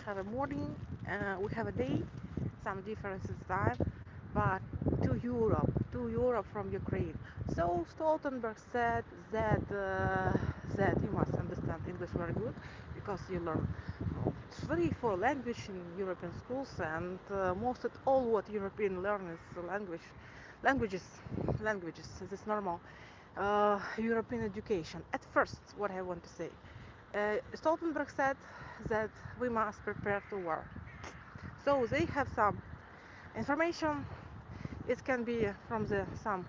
have a morning, we have a day, some differences time, but to Europe from Ukraine. So Stoltenberg said that you must understand English very good because you learn 3, 4 language in European schools, and most of all what European learn is languages, languages. This is normal. European education. At first, what I want to say, Stoltenberg said that we must prepare to war. So they have some information. It can be from some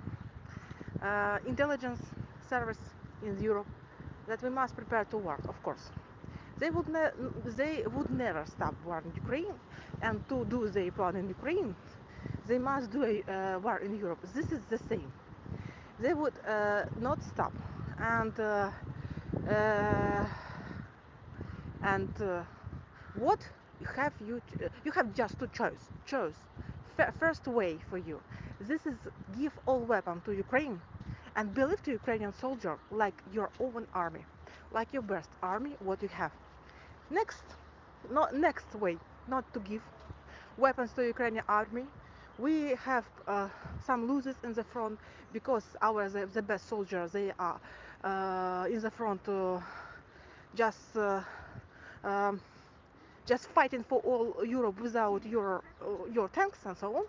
intelligence service in Europe that we must prepare to war. Of course, they would never stop war in Ukraine, and to do their plan in Ukraine, they must do a war in Europe. This is the same. They would not stop, and uh, and what you have just to choose first way for you. This is give all weapon to Ukraine and believe to Ukrainian soldier like your own army, like your best army what you have. Next, not next way, not to give weapons to Ukrainian army. We have some losers in the front because the best soldiers they are in the front just um, just fighting for all Europe without your tanks and so on.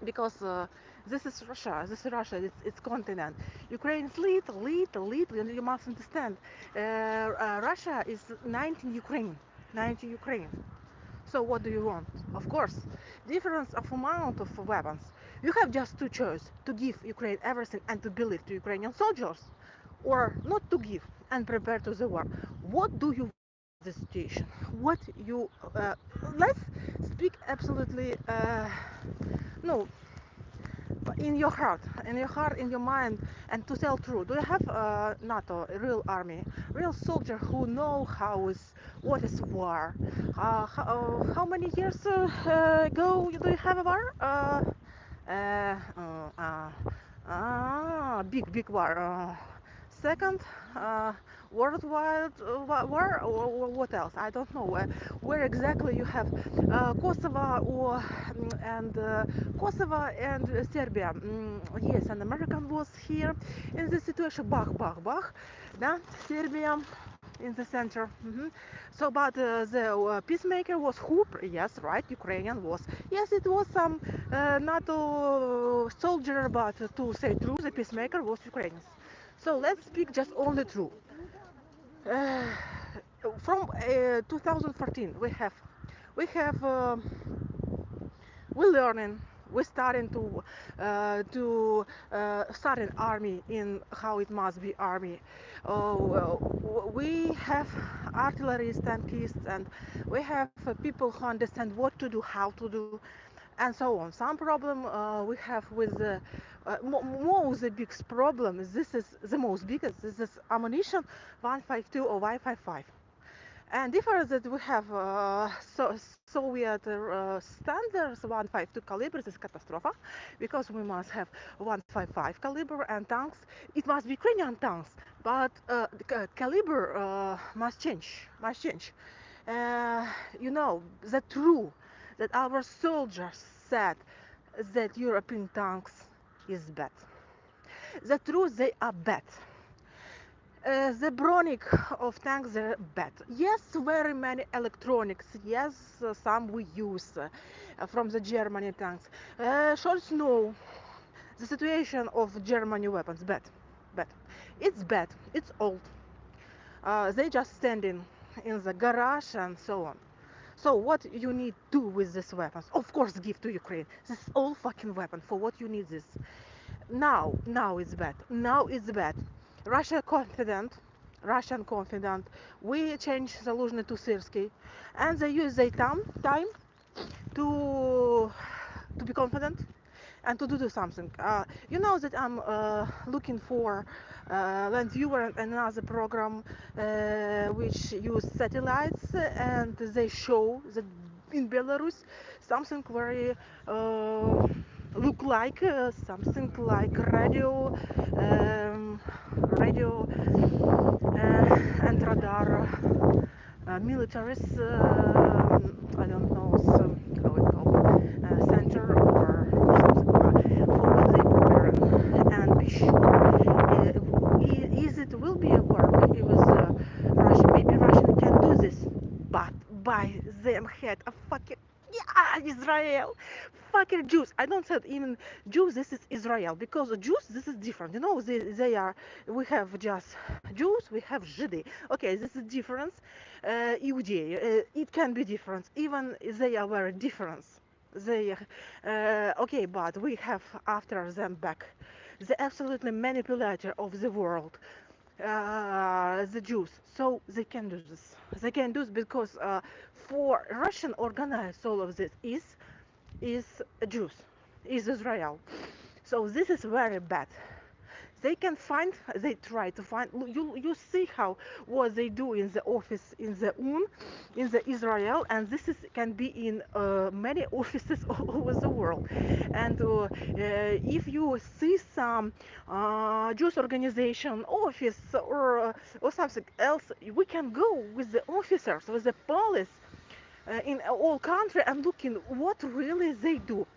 Because this is Russia. This is Russia. It's continent. Ukraine is little, and you must understand. Russia is 19 Ukraine, 19 Ukraine. So what do you want? Of course, difference of amount of weapons. You have just two choices: to give Ukraine everything and to believe to Ukrainian soldiers, or not to give and prepare to the war. What do you want in this situation? What you let's speak absolutely no in your heart, in your mind, and to tell true. Do you have NATO, a real army, real soldier who know what is war? How many years ago do you have a war? Big war. Second worldwide war, or what else? I don't know where exactly you have Kosovo Kosovo and Serbia. Yes, an American was here in this situation. Bach, да? Serbia in the center. So, but the peacemaker was who? Yes, right. Ukrainian was. Yes, it was some NATO soldier, but to say true, the peacemaker was Ukrainians. So let's speak just only true. Uh, from 2014, we have we learning. We starting to start an army in how it must be army. We have artillery, tankists, and we have people who understand what to do, how to do, and so on. Some problem we have with the biggest problem is this is the most biggest. This is ammunition 152 or Y55. And difference that we have Soviet standards 152 caliber is catastrophe because we must have 155 caliber and tanks. It must be Ukrainian tanks, but the caliber must change. You know the true that our soldiers said that European tanks is bad. The truth they are bad. The bronic of tanks are bad. Yes, very many electronics. Yes, some we use from the Germany tanks. Scholz know the situation of Germany weapons bad. It's bad. It's old. They just standing in the garage and so on. So what you need to do with these weapons? Of course, give to Ukraine. This is all fucking weapon. For what you need this? Now it's bad. Now it's bad. Russian confident. We change Залужный to Syrsky, and they use their time to be confident and to do something. You know that I'm looking for land viewer and another program which use satellites, and they show that in Belarus something very look like something like radio and radar militaries by them head a fucking, yeah, Israel, fucking Jews. I don't say even Jews, this is Israel, because Jews, this is different. You know, they are, we have just Jews, we have Жиды. Okay, this is difference. Иудеи, it can be different. Even they are very different. They, okay, but we have after them back the absolutely manipulator of the world, the Jews. So they can do this. They can do this because for Russian organized all of this is Jews, is Israel. So this is very bad. They can find, they try to find, you see how what they do in the office in the in the Israel, and this is can be in many offices all over the world. And if you see some Jewish organization office or something else, we can go with the officers, with the police in all country and looking what really they do.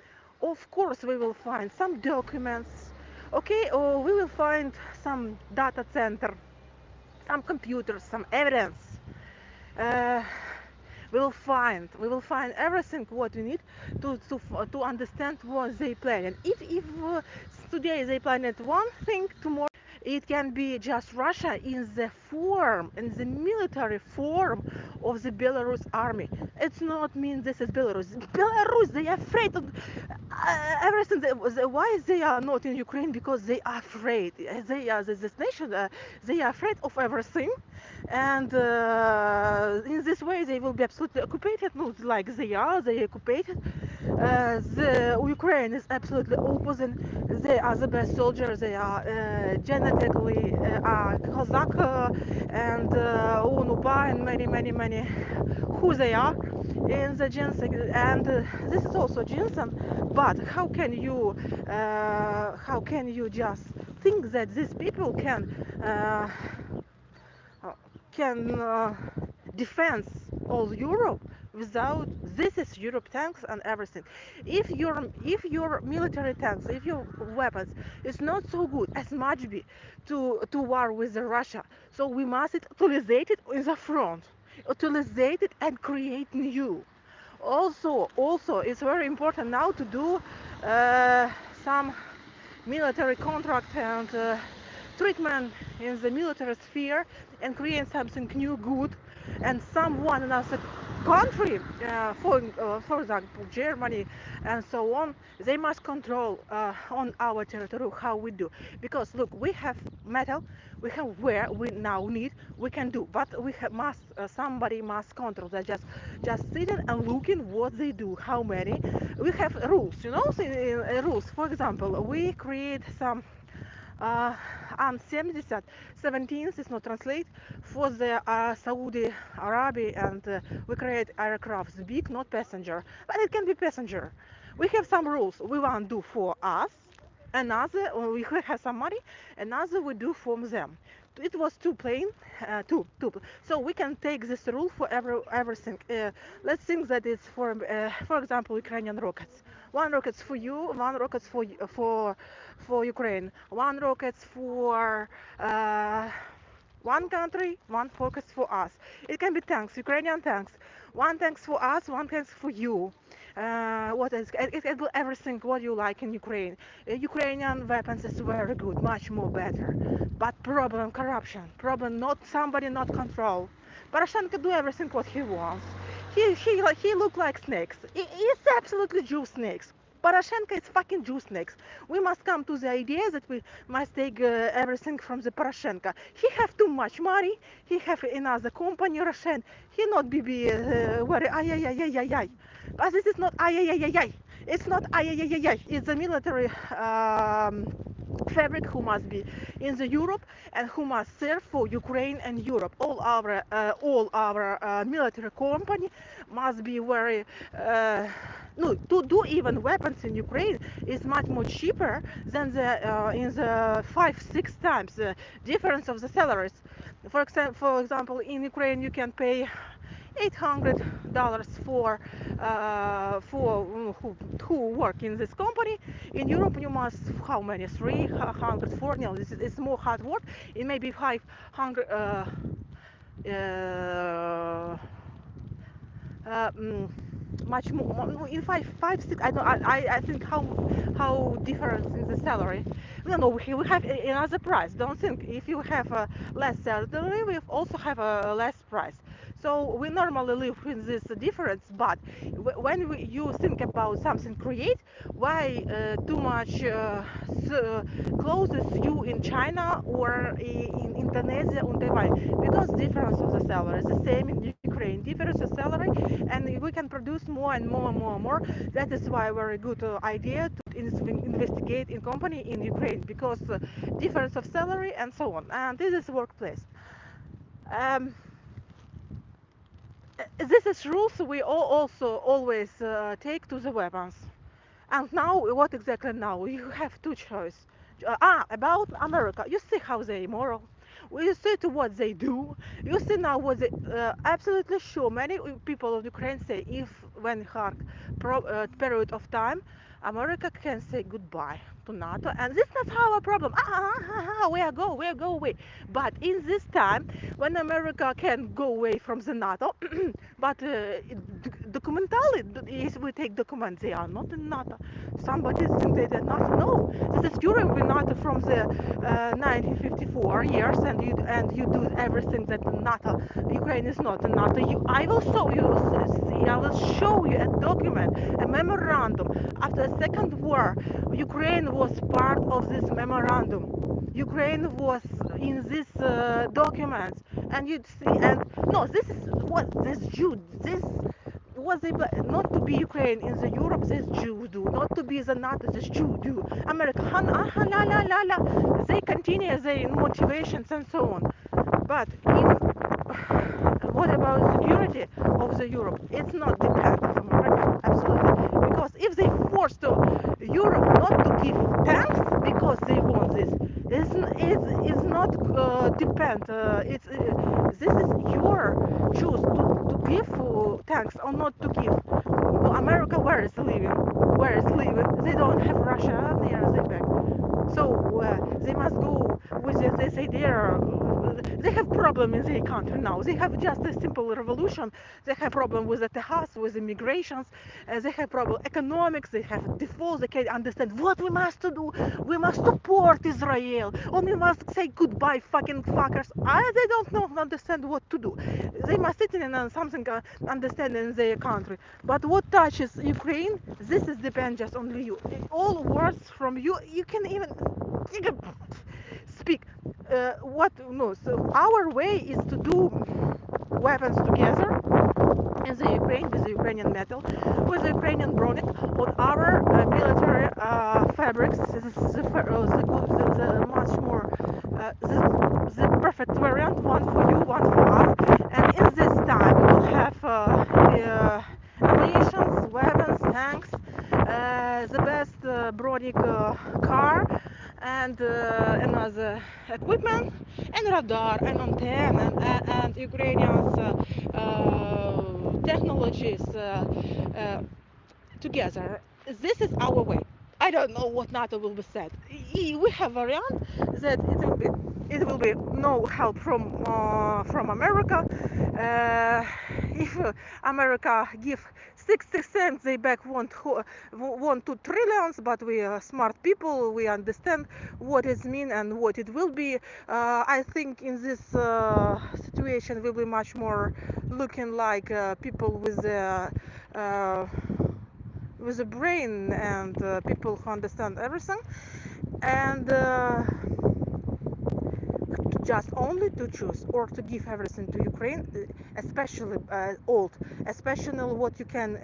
Of course we will find some documents, okay, or we will find some data center, some computers, some evidence. We will find everything what we need to understand what they plan. And if today they planned one thing, tomorrow it can be just Russia in the form, in the military form of the Belarus army. It's not mean this is Belarus. Belarus, they are afraid of everything. Why they are not in Ukraine? Because they are afraid. They are this nation. They are afraid of everything, and in this way they will be absolutely occupied. Not like they are. They are occupied. The Ukraine is absolutely opposite. They are the best soldiers. They are genetically Kazakh and Unuba and many who they are in the ginseng. And this is also ginseng. But how can you just think that these people can defend all Europe without this is Europe tanks and everything? If your military tanks, if your weapons is not so good as much be to war with the Russia, so we must utilize it in the front, utilize it and create new. Also it's very important now to do some military contract and treatment in the military sphere and create something new, good, and someone in another country, for example Germany and so on, they must control on our territory how we do. Because look, we have metal, we have where we now need, we can do, but we have somebody must control that. Just sitting and looking what they do, how many. We have rules, you know, rules. For example, we create some ан-70 17 is not translate for the Saudi Arabia, and we create aircrafts big, not passenger, but it can be passenger. We have some rules we want to do for us, another we have some money, another we do for them. It was two plane, two. So we can take this rule for everything. Let's think that it's for example, Ukrainian rockets. One rockets for you, one rockets for Ukraine, one rockets for one country, one focus for us. It can be tanks, Ukrainian tanks. One tanks for us, one tanks for you. What else? It can be everything what you like in Ukraine. Ukrainian weapons is very good, much more better. But problem corruption, problem not somebody not control. Poroshenko do everything what he wants. He look like snakes. It's absolutely Jew snakes. Poroshenko is fucking Jew snakes. We must come to the idea that we must take everything from the Poroshenko. He have too much money. He have another company, Russian. He not be very ay. But this is not ay. It's not ay. It's a military fabric who must be in the Europe and who must serve for Ukraine and Europe. All our military company must be very no, to do even weapons in Ukraine is much more cheaper than the in the 5-6 times the difference of the salaries. For example, in Ukraine you can pay $800 for who work in this company. In Europe you must how many 340. No, this is more hard work. It may be 500. much more in five six. I think how difference in the salary. No, we have another price. Don't think if you have a less salary, we also have a less price. So we normally live in this difference, but when you think about something create, why too much clothes you in China or in Indonesia and Taiwan? Because difference of the salary is the same in Ukraine, difference of salary, and we can produce more and more and more and more. That is why very good idea to investigate in company in Ukraine, because difference of salary and so on. And this is workplace. Um, this is rules we all also always take to the weapons. And now, what exactly now? You have two choices. About America, you see how they moral. You see to what they do. You see now what they absolutely sure. Many people of Ukraine say if when hard period of time, America can say goodbye to NATO, and this is not our problem. Where go away. But in this time, when America can go away from the NATO, but documentally, if we take documents, they are not in NATO. Somebody think they did not know. This is during the NATO from the 1954 years, and you do everything that NATO. Ukraine is not in NATO. I will show you. I will show you a document, a memorandum. After the Second War, Ukraine was part of this memorandum. Ukraine was in this documents, and you'd see. And no, this is what this Jew. This was they not to be Ukraine in the Europe. This Jew do not to be the NATO. This Jew do. America, la la la la. They continue their motivations and so on. But what about security of the Europe? It's not dependent on America, absolutely. Because if they force to Europe not to give tanks because they want this, it's not depend. This is your choose to give tanks or not to give. No, America where is living? Where is living? They don't have Russia near their back. So they must go with this idea. They have problem in their country now. They have just a simple revolution. They have problem with the Texas, with immigrations. They have problem economics. They have default. They can't understand what we must do. We must support Israel. Or we must say goodbye, fucking fuckers. They don't know, understand what to do. They must sit in something understand in their country. But what touches Ukraine, this is depend just only you. All words from you, you can even speak. What no? So our way is to do weapons together in the Ukraine with the Ukrainian metal, with the Ukrainian bronic, on our military fabrics. This is the much more the perfect variant, one for you, one for us. And in this time, we will have ammunition, weapons, tanks, the best bronic car, and another equipment, and radar, and antenna, and Ukrainians technologies together. This is our way. I don't know what NATO will be said. We have variant that it will be no help from America. If America give 60 cents, they back want 2 trillions. But we are smart people. We understand what it means and what it will be. I think in this situation will be much more looking like people with a brain and people who understand everything, and just only to choose or to give everything to Ukraine, especially old, especially what you can,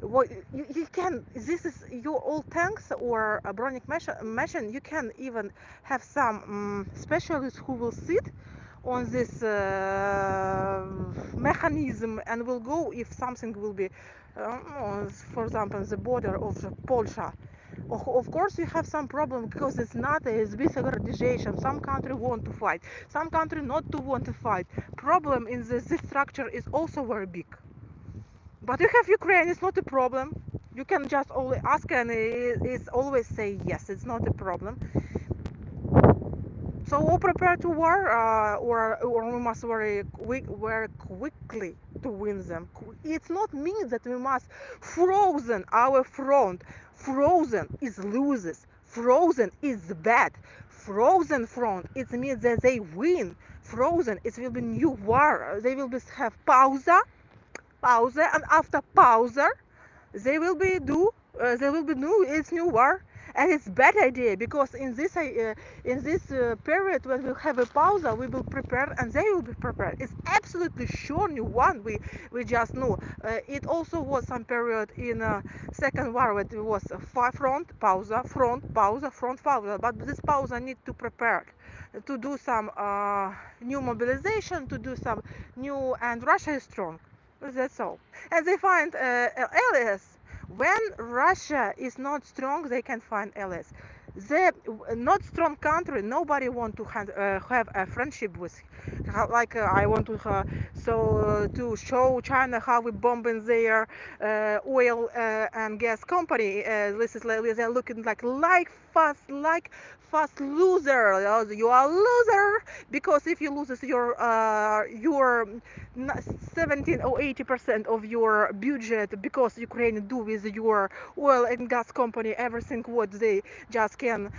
what you can. This is your old tanks or a bronic machine. You can even have some specialists who will sit on this mechanism and will go if something will be, for example, the border of Polsha. Of course, you have some problem because it's not a big organization. Some country want to fight, some country not to want to fight. Problem in this structure is also very big. But you have Ukraine, it's not a problem. You can just only ask and it's always say yes, it's not a problem. So all prepare to war, or we must very quickly to win them. it's not means that we must frozen our front. Frozen is loses. Frozen is bad. Frozen front, it means that they win. Frozen, it will be new war. They will be have pause, and after pause, they will be new. It's new war, and it's bad idea because in this period when we have a pause, we will prepare and they will be prepared. It's absolutely sure new one. We just know. It also was some period in second war where it was front pause, front pause, front pause. But this pause need to prepare to do some new mobilization, to do some new, and Russia is strong. That's all. And they find allies. When Russia is not strong, they can find allies. The not strong country, nobody want to have a friendship with. Like I want to show China how we bombing their oil and gas company. This is like they're looking like fast loser. You are loser because if you lose your 17 or 80% of your budget because Ukraine do with your oil and gas company everything what they just can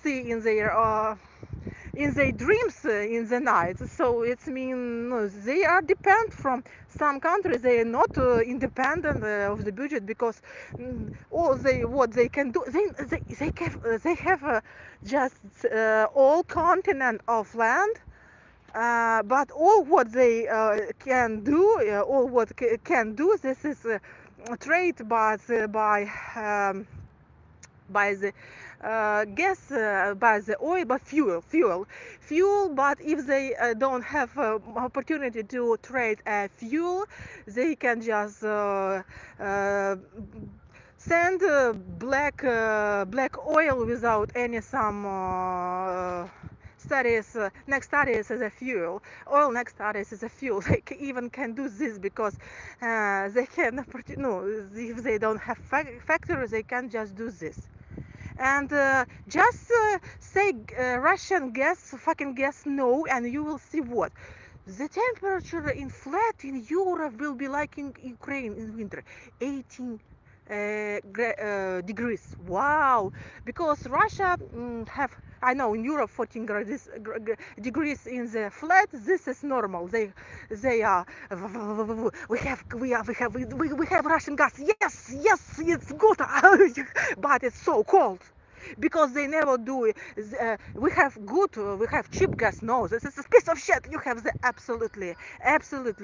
see in their dreams in the night. So it means they are dependent from some countries. They are not independent of the budget because all what they can do they have just all continent of land. But all what they can do, this is trade by the gas, by the oil, but fuel. But if they don't have opportunity to trade fuel, they can just send black oil without any some studies. Next studies as a fuel. Oil next studies as a fuel. They even can do this because they can. If they don't have factories, they can just do this. And just say Russian fucking gas no, and you will see what the temperature in flat in Europe will be like in Ukraine in winter, 18 degrees. Wow, because Russia have, I know in Europe 14 degrees in the flat. This is normal. They are we have Russian gas. Yes, it's good, but it's so cold. Because they never do it. We have cheap gas. No, this is a piece of shit. You have the absolutely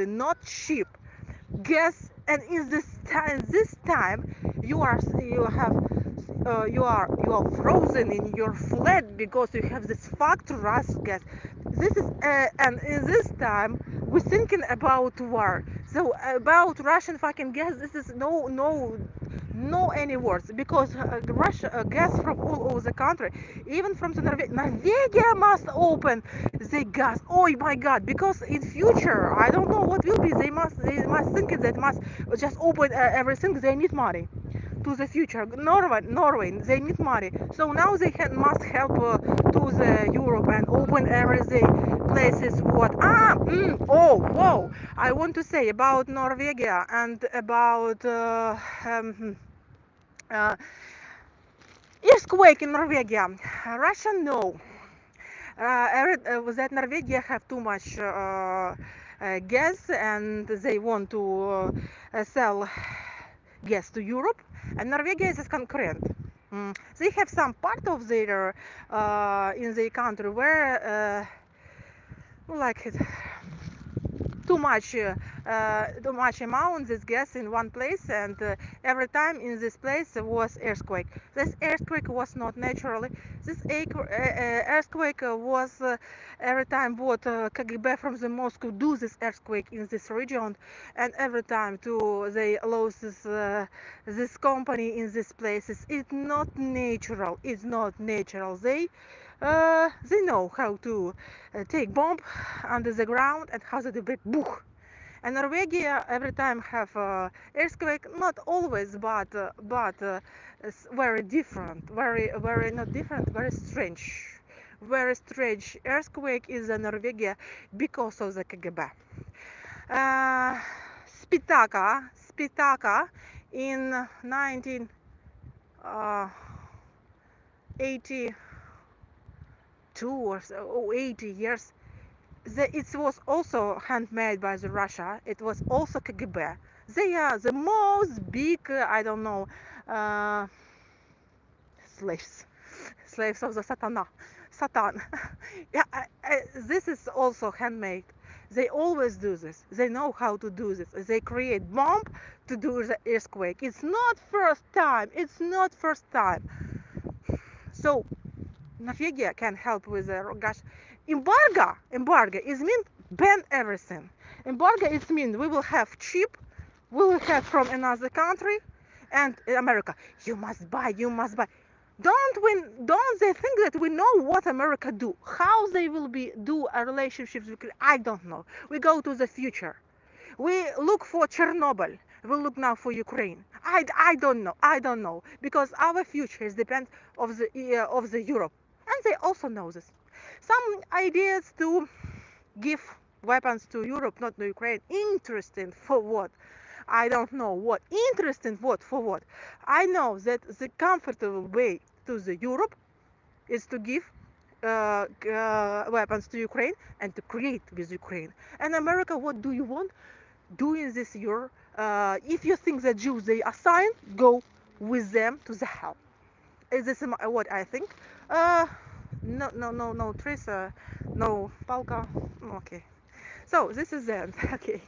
not cheap gas, and in this time you are frozen in your flat because you have this factory Russian gas. This is and in this time we're thinking about war. So about Russian fucking gas, this is no any words because Russia gas from all over the country, even from the Norwegia must open the gas. Oh my God! Because in future I don't know what will be. They must think that must just open everything. They need money to the future. Norway, they need money. So now they must help to the Europe and open everything places. What? Oh, whoa! I want to say about Norwegia and about earthquake in Norwegia. Russia no. That Norwegia have too much gas and they want to sell gas to Europe, and Norwegia is a concurrent. They have some part of their in their country where like it too much amount this gas in one place, and every time in this place was earthquake. This earthquake was not naturally. This earthquake was every time what KGB from the Moscow do this earthquake in this region, and every time too they lose this company in this places. It's not natural. It's not natural. They know how to take bomb under the ground and how to do it. Booh. And Norwegia every time have earthquake, not always, but very different, very not different, very strange. Very strange earthquake is in Norwegia because of the KGB. Spitaka in 1982 or so, or 80 years. It was also handmade by the Russia. It was also KGB. They are the most big, I don't know, slaves of the Satan. Yeah, this is also handmade. They always do this. They know how to do this. They create bomb to do the earthquake. It's not first time. It's not first time. So Norwegia can help with the gas. Embargo is mean ban everything. Embargo is mean we will have cheap, we will have from another country, and America. You must buy. Don't they think that we know what America do? How they will do a relationships with? I don't know. We go to the future. We look for Chernobyl. We look now for Ukraine. I don't know because our future is depend of the Europe, and they also know this. Some ideas to give weapons to Europe, not to Ukraine. Interesting for what? I don't know what. Interesting what for what? I know that the comfortable way to the Europe is to give weapons to Ukraine and to create with Ukraine. And America, what do you want? Doing this year, if you think that Jews they are signed, go with them to the hell. Is this what I think? No, Teresa, no, Palka. Okay. So this is the end. Okay.